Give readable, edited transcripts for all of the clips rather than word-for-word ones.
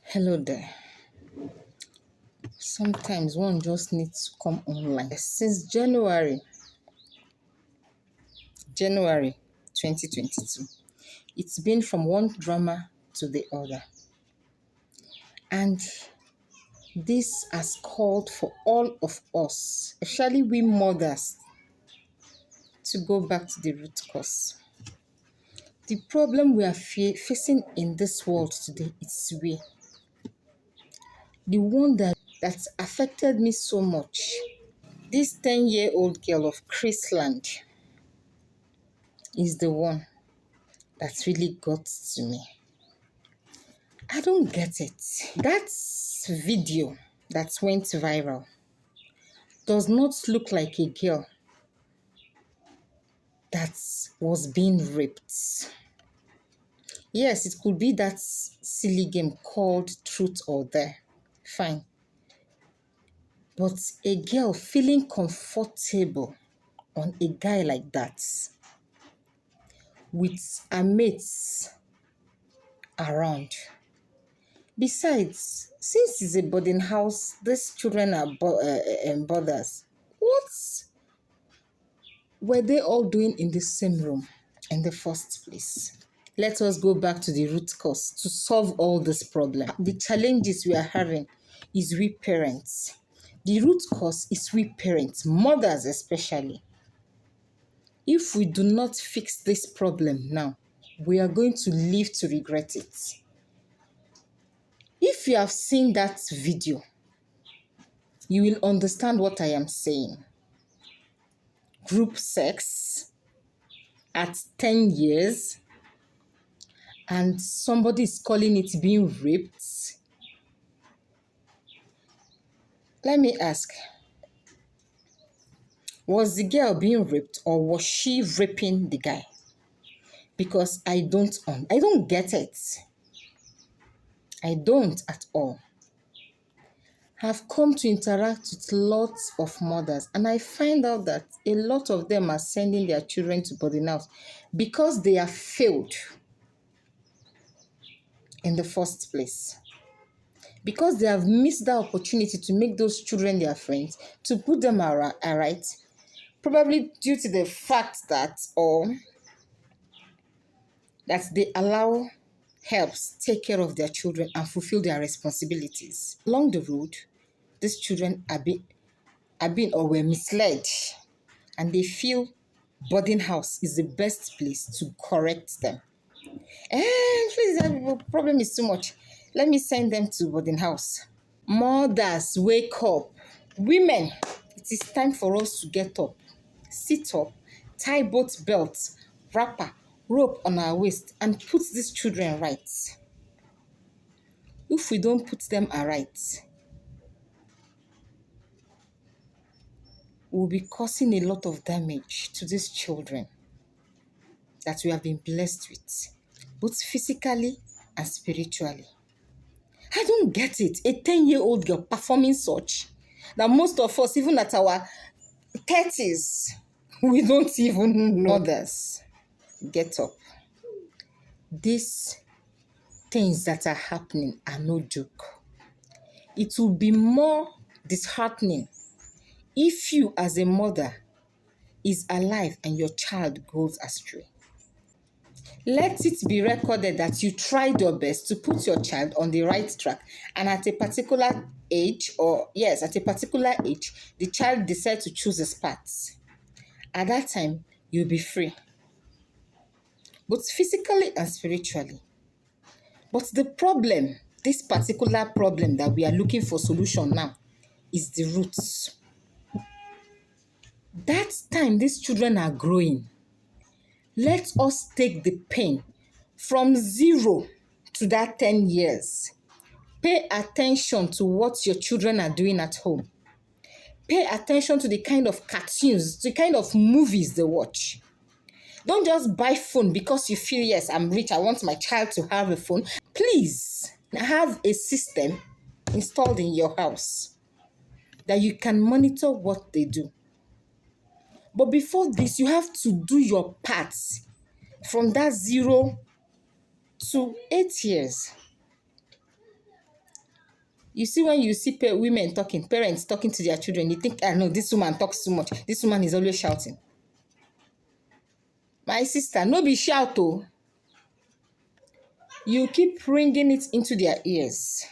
Hello there. Sometimes one just needs to come online. Since January 2022, it's been from one drama to the other. And this has called for all of us, especially we mothers, to go back to the root cause. The problem we are facing in this world today is we. The one that's affected me so much. This 10-year-old girl of Chrisland is the one that really got to me. I don't get it. That video that went viral does not look like a girl that was being raped. Yes, it could be that silly game called Truth or Dare. Fine. But a girl feeling comfortable on a guy like that with her mates around. Besides, since it's a boarding house, these children are boarders. What were they all doing in the same room in the first place? Let us go back to the root cause to solve all this problem. The challenges we are having is we parents. The root cause is we parents, mothers especially. If we do not fix this problem now, we are going to live to regret it. If you have seen that video, you will understand what I am saying. Group sex at 10 years, and somebody is calling it being raped. Let me ask, was the girl being raped or was she raping the guy? Because I don't get it. I don't at all. Have come to interact with lots of mothers, and I find out that a lot of them are sending their children to boarding house because they have failed in the first place. Because they have missed the opportunity to make those children their friends, to put them aright, probably due to the fact that they allow helps take care of their children and fulfill their responsibilities. Along the road, these children are being or were misled, and they feel boarding house is the best place to correct them. Please, the problem is too much. Let me send them to boarding house. Mothers, wake up. Women, it is time for us to get up, sit up, tie both belts, wrapper, rope on our waist, and put these children right. If we don't put them aright, we'll be causing a lot of damage to these children that we have been blessed with, both physically and spiritually. I don't get it. A 10-year-old girl performing such that most of us, even at our 30s, we don't even know others. Get up. These things that are happening are no joke. It will be more disheartening if you as a mother is alive and your child goes astray. Let it be recorded that you tried your best to put your child on the right track, and at a particular age, the child decides to choose his path. At that time, you'll be free, both physically and spiritually. But the problem, this particular problem that we are looking for solution now, is the roots. That time these children are growing. Let us take the pain from 0 to that 10 years. Pay attention to what your children are doing at home. Pay attention to the kind of cartoons, the kind of movies they watch. Don't just buy phone because you feel, yes, I'm rich, I want my child to have a phone. Please have a system installed in your house that you can monitor what they do. But before this, you have to do your part from that 0 to 8 years. You see, when you see women talking, parents talking to their children, you think, no, this woman talks too much. This woman is always shouting. My sister, no be shout, oh. You keep ringing it into their ears.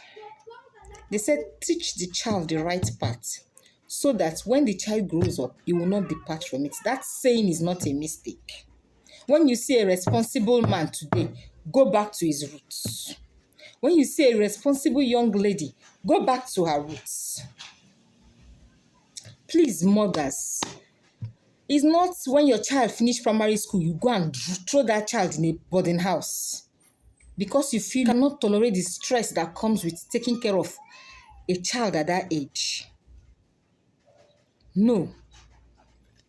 They said, teach the child the right path so that when the child grows up, he will not depart from it. That saying is not a mistake. When you see a responsible man today, go back to his roots. When you see a responsible young lady, go back to her roots. Please, mothers, it's not when your child finish primary school, you go and throw that child in a boarding house because you feel you cannot tolerate the stress that comes with taking care of a child at that age. No.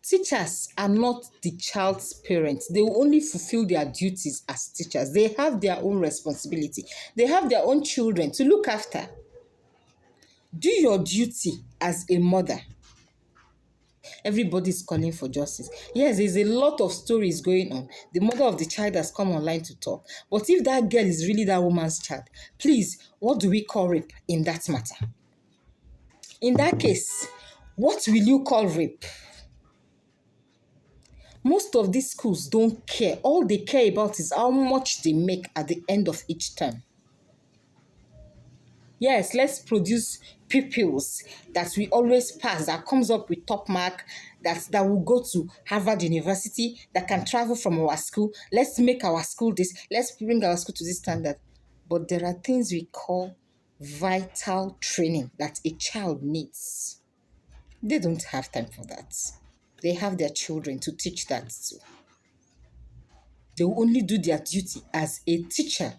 Teachers are not the child's parents. They will only fulfill their duties as teachers. They have their own responsibility. They have their own children to look after. Do your duty as a mother. Everybody is calling for justice. Yes, there's a lot of stories going on. The mother of the child has come online to talk. But if that girl is really that woman's child, please, what do we call rape in that matter? In that case, what will you call rape? Most of these schools don't care. All they care about is how much they make at the end of each term. Yes, let's produce pupils that we always pass, that comes up with top mark, that will go to Harvard University, that can travel from our school. Let's make our school this. Let's bring our school to this standard. But there are things we call vital training that a child needs. They don't have time for that. They have their children to teach that to. They will only do their duty as a teacher.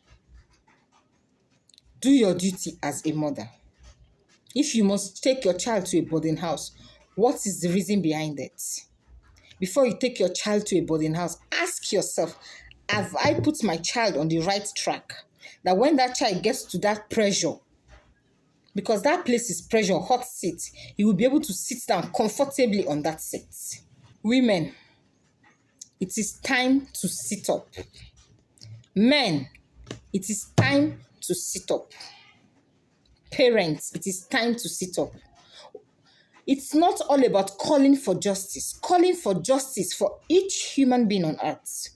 Do your duty as a mother. If you must take your child to a boarding house, what is the reason behind it? Before you take your child to a boarding house, ask yourself, have I put my child on the right track? That when that child gets to that pressure, because that place is pressure, hot seat, he will be able to sit down comfortably on that seat. Women, it is time to sit up. Men, it is time to sit up. Parents, it is time to sit up. It's not all about calling for justice for each human being on earth.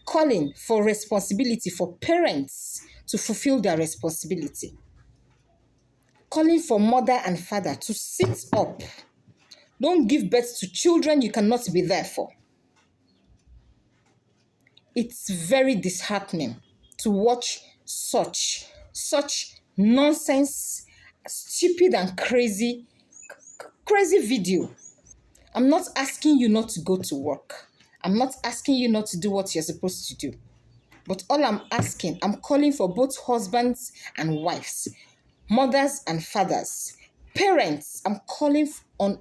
Calling for responsibility for parents to fulfill their responsibility. Calling for mother and father to sit up. Don't give birth to children you cannot be there for. It's very disheartening to watch such nonsense, stupid and crazy video. I'm not asking you not to go to work. I'm not asking you not to do what you're supposed to do. But all I'm calling for both husbands and wives, mothers and fathers, parents. I'm calling on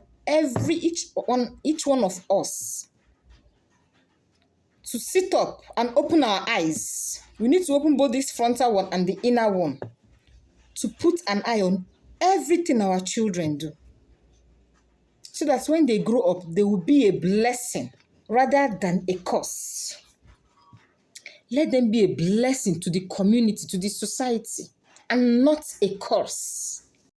each one of us to sit up and open our eyes. We need to open both this frontal one and the inner one to put an eye on everything our children do. So that when they grow up, they will be a blessing rather than a curse. Let them be a blessing to the community, to the society, and not a curse.